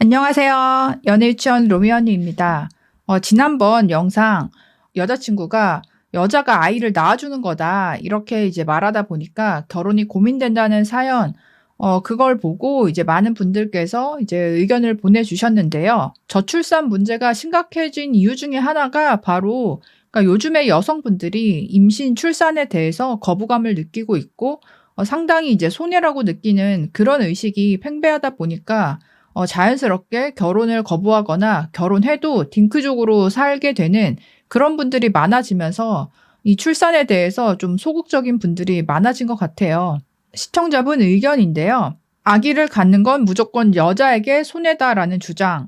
안녕하세요. 연애유치원 로미언니입니다. 지난번 영상 여자친구가 여자가 아이를 낳아주는 거다 이렇게 이제 말하다 보니까 결혼이 고민된다는 사연, 그걸 보고 이제 많은 분들께서 이제 의견을 보내주셨는데요. 저출산 문제가 심각해진 이유 중에 하나가 바로 그러니까 요즘의 여성분들이 임신 출산에 대해서 거부감을 느끼고 있고 상당히 이제 손해라고 느끼는 그런 의식이 팽배하다 보니까 자연스럽게 결혼을 거부하거나 결혼해도 딩크족으로 살게 되는 그런 분들이 많아지면서 이 출산에 대해서 좀 소극적인 분들이 많아진 것 같아요. 시청자분 의견인데요. 아기를 갖는 건 무조건 여자에게 손해다라는 주장.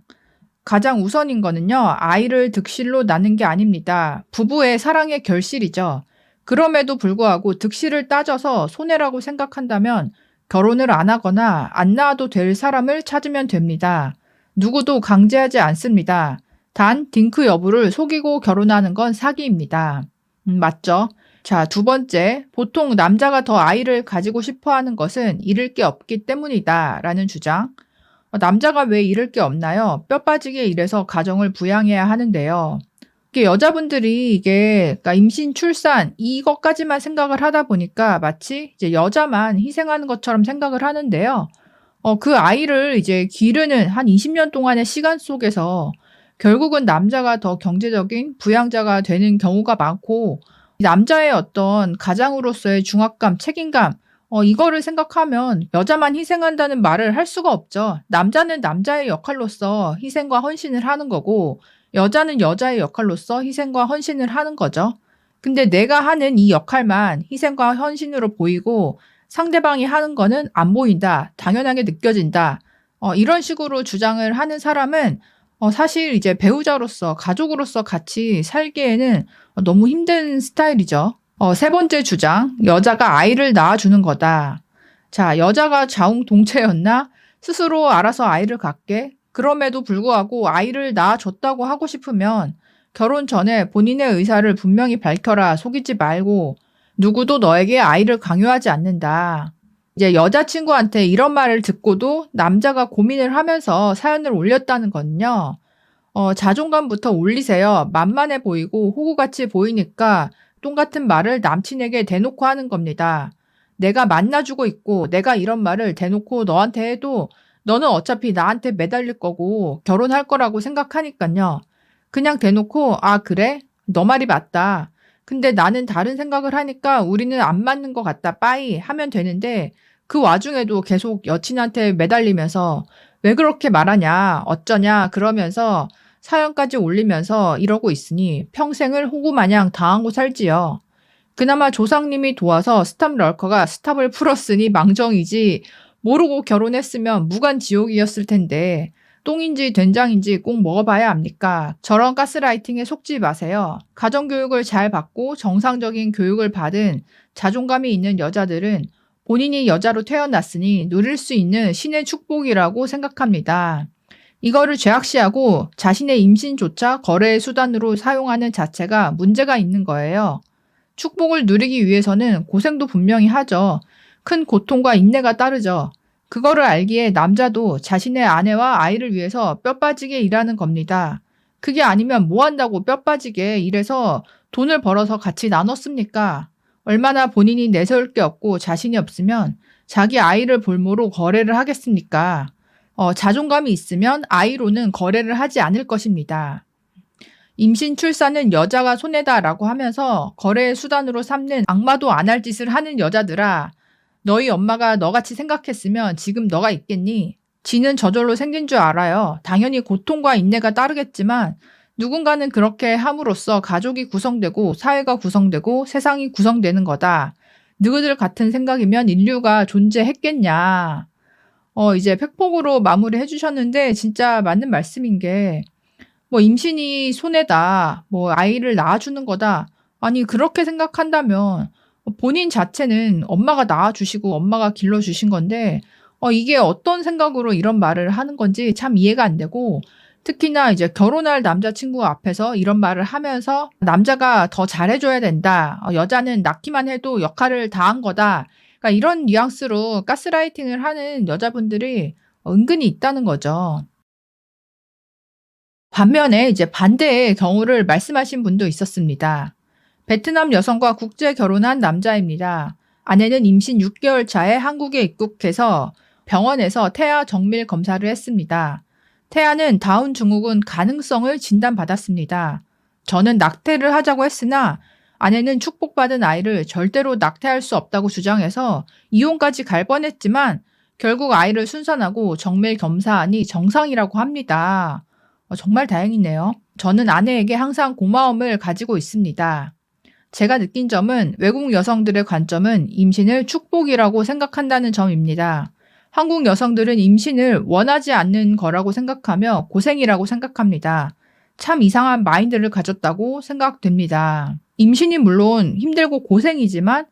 가장 우선인 거는요, 아이를 득실로 낳는 게 아닙니다. 부부의 사랑의 결실이죠. 그럼에도 불구하고 득실을 따져서 손해라고 생각한다면 결혼을 안 하거나 안 낳아도 될 사람을 찾으면 됩니다. 누구도 강제하지 않습니다. 단, 딩크 여부를 속이고 결혼하는 건 사기입니다. 맞죠? 자, 두 번째, 보통 남자가 더 아이를 가지고 싶어 하는 것은 잃을 게 없기 때문이다 라는 주장. 남자가 왜 잃을 게 없나요? 뼈 빠지게 일해서 가정을 부양해야 하는데요. 이게 여자분들이 그러니까 임신, 출산 이것까지만 생각을 하다 보니까 마치 이제 여자만 희생하는 것처럼 생각을 하는데요. 그 아이를 이제 기르는 한 20년 동안의 시간 속에서 결국은 남자가 더 경제적인 부양자가 되는 경우가 많고 남자의 어떤 가장으로서의 중압감, 책임감 이거를 생각하면 여자만 희생한다는 말을 할 수가 없죠. 남자는 남자의 역할로서 희생과 헌신을 하는 거고 여자는 여자의 역할로서 희생과 헌신을 하는 거죠. 근데 내가 하는 이 역할만 희생과 헌신으로 보이고 상대방이 하는 거는 안 보인다. 당연하게 느껴진다. 이런 식으로 주장을 하는 사람은 사실 이제 배우자로서 가족으로서 같이 살기에는 너무 힘든 스타일이죠. 세 번째 주장, 여자가 아이를 낳아주는 거다. 자, 여자가 자웅동체였나? 스스로 알아서 아이를 갖게? 그럼에도 불구하고 아이를 낳아줬다고 하고 싶으면 결혼 전에 본인의 의사를 분명히 밝혀라. 속이지 말고 누구도 너에게 아이를 강요하지 않는다. 이제 여자친구한테 이런 말을 듣고도 남자가 고민을 하면서 사연을 올렸다는 건요. 자존감부터 올리세요. 만만해 보이고 호구같이 보이니까 똑같은 말을 남친에게 대놓고 하는 겁니다. 내가 만나주고 있고 내가 이런 말을 대놓고 너한테 해도 너는 어차피 나한테 매달릴 거고 결혼할 거라고 생각하니까요. 그냥 대놓고 아 그래? 너 말이 맞다. 근데 나는 다른 생각을 하니까 우리는 안 맞는 것 같다. 빠이 하면 되는데 그 와중에도 계속 여친한테 매달리면서 왜 그렇게 말하냐 어쩌냐 그러면서 사연까지 올리면서 이러고 있으니 평생을 호구마냥 당하고 살지요. 그나마 조상님이 도와서 스탑 럴커가 스탑을 풀었으니 망정이지 모르고 결혼했으면 무간지옥이었을 텐데 똥인지 된장인지 꼭 먹어봐야 합니까? 저런 가스라이팅에 속지 마세요. 가정교육을 잘 받고 정상적인 교육을 받은 자존감이 있는 여자들은 본인이 여자로 태어났으니 누릴 수 있는 신의 축복이라고 생각합니다. 이거를 죄악시하고 자신의 임신조차 거래의 수단으로 사용하는 자체가 문제가 있는 거예요. 축복을 누리기 위해서는 고생도 분명히 하죠. 큰 고통과 인내가 따르죠. 그거를 알기에 남자도 자신의 아내와 아이를 위해서 뼈 빠지게 일하는 겁니다. 그게 아니면 뭐 한다고 뼈 빠지게 일해서 돈을 벌어서 같이 나눴습니까? 얼마나 본인이 내세울 게 없고 자신이 없으면 자기 아이를 볼모로 거래를 하겠습니까? 자존감이 있으면 아이로는 거래를 하지 않을 것입니다. 임신 출산은 여자가 손해다라고 하면서 거래의 수단으로 삼는 악마도 안 할 짓을 하는 여자들아. 너희 엄마가 너같이 생각했으면 지금 너가 있겠니? 지는 저절로 생긴 줄 알아요. 당연히 고통과 인내가 따르겠지만 누군가는 그렇게 함으로써 가족이 구성되고 사회가 구성되고 세상이 구성되는 거다. 너희들 같은 생각이면 인류가 존재했겠냐. 이제 팩폭으로 마무리해 주셨는데 진짜 맞는 말씀인 게 임신이 손해다. 아이를 낳아주는 거다. 아니 그렇게 생각한다면 본인 자체는 엄마가 낳아주시고 엄마가 길러주신 건데 이게 어떤 생각으로 이런 말을 하는 건지 참 이해가 안 되고 특히나 이제 결혼할 남자친구 앞에서 이런 말을 하면서 남자가 더 잘해줘야 된다. 여자는 낳기만 해도 역할을 다 한 거다. 그러니까 이런 뉘앙스로 가스라이팅을 하는 여자분들이 은근히 있다는 거죠. 반면에 이제 반대의 경우를 말씀하신 분도 있었습니다. 베트남 여성과 국제 결혼한 남자입니다. 아내는 임신 6개월 차에 한국에 입국해서 병원에서 태아 정밀 검사를 했습니다. 태아는 다운 증후군 가능성을 진단받았습니다. 저는 낙태를 하자고 했으나 아내는 축복받은 아이를 절대로 낙태할 수 없다고 주장해서 이혼까지 갈 뻔했지만 결국 아이를 순산하고 정밀 검사하니 정상이라고 합니다. 정말 다행이네요. 저는 아내에게 항상 고마움을 가지고 있습니다. 제가 느낀 점은 외국 여성들의 관점은 임신을 축복이라고 생각한다는 점입니다. 한국 여성들은 임신을 원하지 않는 거라고 생각하며 고생이라고 생각합니다. 참 이상한 마인드를 가졌다고 생각됩니다. 임신이 물론 힘들고 고생이지만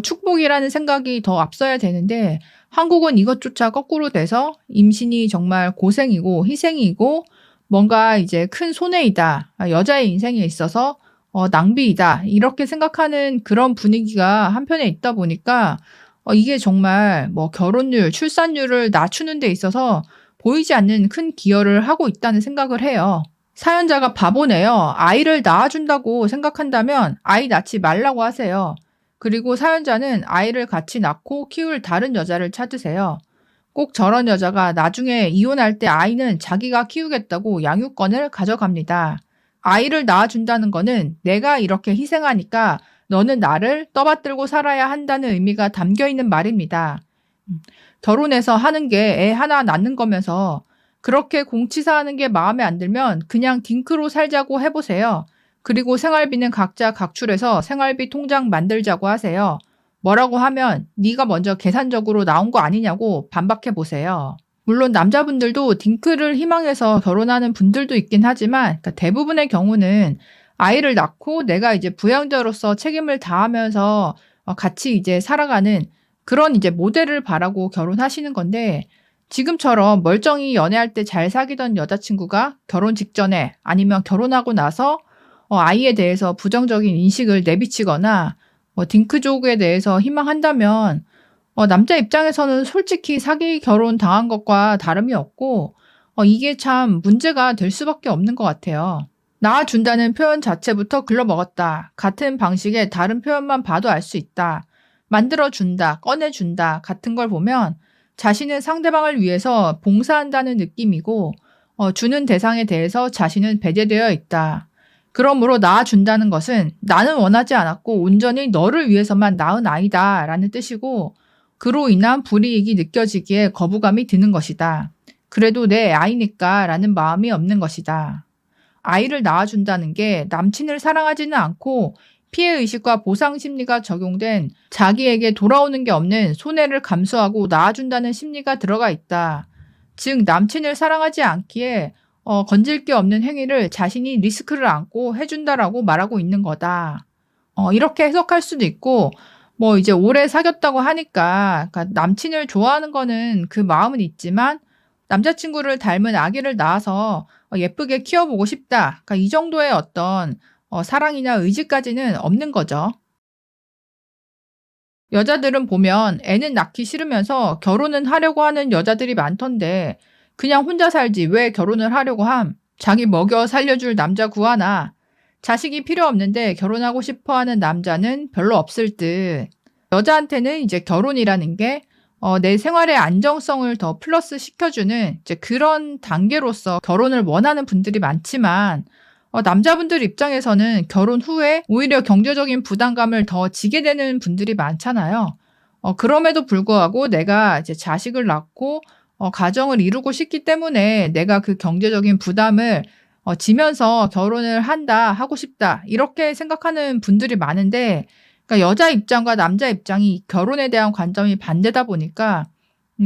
축복이라는 생각이 더 앞서야 되는데 한국은 이것조차 거꾸로 돼서 임신이 정말 고생이고 희생이고 뭔가 이제 큰 손해이다. 여자의 인생에 있어서 낭비이다. 이렇게 생각하는 그런 분위기가 한편에 있다 보니까 이게 정말 뭐 결혼율, 출산율을 낮추는 데 있어서 보이지 않는 큰 기여를 하고 있다는 생각을 해요. 사연자가 바보네요. 아이를 낳아준다고 생각한다면 아이 낳지 말라고 하세요. 그리고 사연자는 아이를 같이 낳고 키울 다른 여자를 찾으세요. 꼭 저런 여자가 나중에 이혼할 때 아이는 자기가 키우겠다고 양육권을 가져갑니다. 아이를 낳아준다는 거는 내가 이렇게 희생하니까 너는 나를 떠받들고 살아야 한다는 의미가 담겨 있는 말입니다. 결혼해서 하는 게 애 하나 낳는 거면서 그렇게 공치사하는 게 마음에 안 들면 그냥 딩크로 살자고 해보세요. 그리고 생활비는 각자 각출해서 생활비 통장 만들자고 하세요. 뭐라고 하면 네가 먼저 계산적으로 나온 거 아니냐고 반박해 보세요. 물론 남자분들도 딩크를 희망해서 결혼하는 분들도 있긴 하지만 그러니까 대부분의 경우는 아이를 낳고 내가 이제 부양자로서 책임을 다하면서 같이 이제 살아가는 그런 이제 모델을 바라고 결혼하시는 건데 지금처럼 멀쩡히 연애할 때 잘 사귀던 여자친구가 결혼 직전에 아니면 결혼하고 나서 아이에 대해서 부정적인 인식을 내비치거나 딩크족에 대해서 희망한다면 남자 입장에서는 솔직히 사기 결혼 당한 것과 다름이 없고 이게 참 문제가 될 수밖에 없는 것 같아요. 낳아준다는 표현 자체부터 글러먹었다. 같은 방식의 다른 표현만 봐도 알 수 있다. 만들어준다, 꺼내준다 같은 걸 보면 자신은 상대방을 위해서 봉사한다는 느낌이고 주는 대상에 대해서 자신은 배제되어 있다. 그러므로 낳아준다는 것은 나는 원하지 않았고 온전히 너를 위해서만 낳은 아이다 라는 뜻이고 그로 인한 불이익이 느껴지기에 거부감이 드는 것이다. 그래도 내 아이니까 라는 마음이 없는 것이다. 아이를 낳아준다는 게 남친을 사랑하지는 않고 피해의식과 보상심리가 적용된 자기에게 돌아오는 게 없는 손해를 감수하고 낳아준다는 심리가 들어가 있다. 즉 남친을 사랑하지 않기에 건질 게 없는 행위를 자신이 리스크를 안고 해준다라고 말하고 있는 거다. 이렇게 해석할 수도 있고 뭐 이제 오래 사귀었다고 하니까 그러니까 남친을 좋아하는 거는 그 마음은 있지만 남자친구를 닮은 아기를 낳아서 예쁘게 키워보고 싶다. 그러니까 이 정도의 어떤 사랑이나 의지까지는 없는 거죠. 여자들은 보면 애는 낳기 싫으면서 결혼은 하려고 하는 여자들이 많던데 그냥 혼자 살지 왜 결혼을 하려고 함? 자기 먹여 살려줄 남자 구하나. 자식이 필요 없는데 결혼하고 싶어 하는 남자는 별로 없을 듯. 여자한테는 이제 결혼이라는 게 내 생활의 안정성을 더 플러스 시켜주는 이제 그런 단계로서 결혼을 원하는 분들이 많지만 남자분들 입장에서는 결혼 후에 오히려 경제적인 부담감을 더 지게 되는 분들이 많잖아요. 그럼에도 불구하고 내가 이제 자식을 낳고 가정을 이루고 싶기 때문에 내가 그 경제적인 부담을 지면서 결혼을 한다, 하고 싶다 이렇게 생각하는 분들이 많은데 그러니까 여자 입장과 남자 입장이 결혼에 대한 관점이 반대다 보니까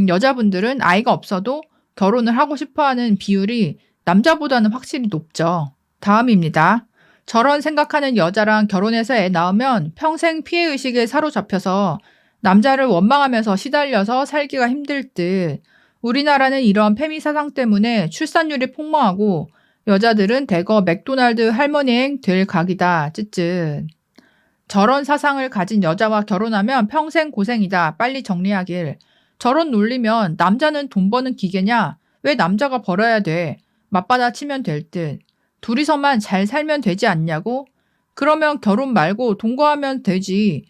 여자분들은 아이가 없어도 결혼을 하고 싶어하는 비율이 남자보다는 확실히 높죠. 다음입니다. 저런 생각하는 여자랑 결혼해서 애 낳으면 평생 피해의식에 사로잡혀서 남자를 원망하면서 시달려서 살기가 힘들 듯. 우리나라는 이런 페미 사상 때문에 출산율이 폭망하고 여자들은 대거 맥도날드 할머니행 될 각이다. 쯧쯧. 저런 사상을 가진 여자와 결혼하면 평생 고생이다. 빨리 정리하길. 저런 논리면 남자는 돈 버는 기계냐? 왜 남자가 벌어야 돼? 맞받아치면 될 듯. 둘이서만 잘 살면 되지 않냐고? 그러면 결혼 말고 동거하면 되지.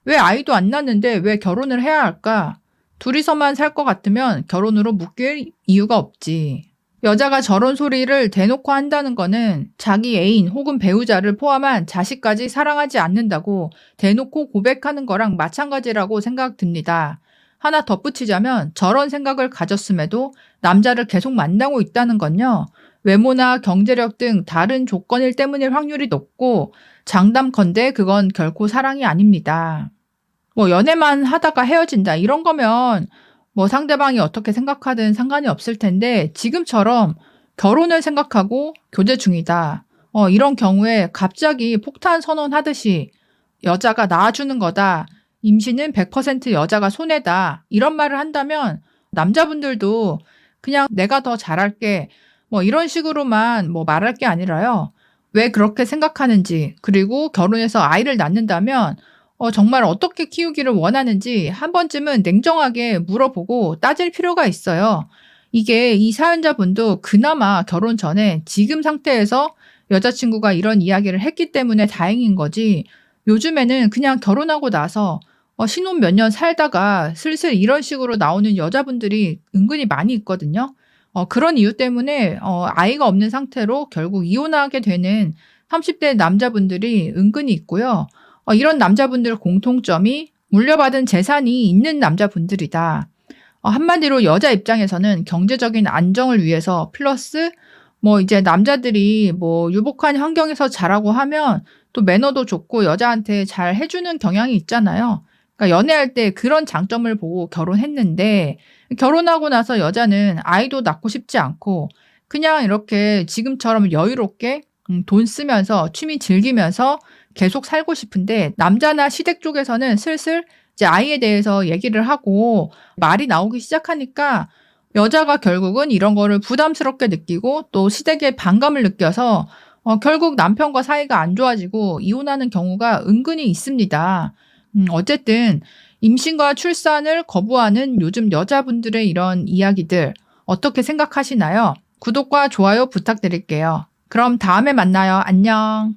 왜 아이도 안 낳는데 왜 결혼을 해야 할까? 둘이서만 살 것 같으면 결혼으로 묶일 이유가 없지. 여자가 저런 소리를 대놓고 한다는 거는 자기 애인 혹은 배우자를 포함한 자식까지 사랑하지 않는다고 대놓고 고백하는 거랑 마찬가지라고 생각됩니다. 하나 덧붙이자면 저런 생각을 가졌음에도 남자를 계속 만나고 있다는 건요. 외모나 경제력 등 다른 조건일 때문일 확률이 높고 장담컨대 그건 결코 사랑이 아닙니다. 연애만 하다가 헤어진다 이런 거면 상대방이 어떻게 생각하든 상관이 없을 텐데 지금처럼 결혼을 생각하고 교제 중이다. 이런 경우에 갑자기 폭탄 선언하듯이 여자가 낳아주는 거다. 임신은 100% 여자가 손해다. 이런 말을 한다면 남자분들도 그냥 내가 더 잘할게. 이런 식으로만 말할 게 아니라요. 왜 그렇게 생각하는지 그리고 결혼해서 아이를 낳는다면 정말 어떻게 키우기를 원하는지 한 번쯤은 냉정하게 물어보고 따질 필요가 있어요. 이게 이 사연자분도 그나마 결혼 전에 지금 상태에서 여자친구가 이런 이야기를 했기 때문에 다행인 거지. 요즘에는 그냥 결혼하고 나서 신혼 몇 년 살다가 슬슬 이런 식으로 나오는 여자분들이 은근히 많이 있거든요. 그런 이유 때문에 아이가 없는 상태로 결국 이혼하게 되는 30대 남자분들이 은근히 있고요. 이런 남자분들 공통점이 물려받은 재산이 있는 남자분들이다. 한마디로 여자 입장에서는 경제적인 안정을 위해서 플러스 이제 남자들이 유복한 환경에서 자라고 하면 또 매너도 좋고 여자한테 잘 해주는 경향이 있잖아요. 그러니까 연애할 때 그런 장점을 보고 결혼했는데 결혼하고 나서 여자는 아이도 낳고 싶지 않고 그냥 이렇게 지금처럼 여유롭게 돈 쓰면서 취미 즐기면서 계속 살고 싶은데 남자나 시댁 쪽에서는 슬슬 이제 아이에 대해서 얘기를 하고 말이 나오기 시작하니까 여자가 결국은 이런 거를 부담스럽게 느끼고 또 시댁에 반감을 느껴서 결국 남편과 사이가 안 좋아지고 이혼하는 경우가 은근히 있습니다. 어쨌든 임신과 출산을 거부하는 요즘 여자분들의 이런 이야기들 어떻게 생각하시나요? 구독과 좋아요 부탁드릴게요. 그럼 다음에 만나요. 안녕.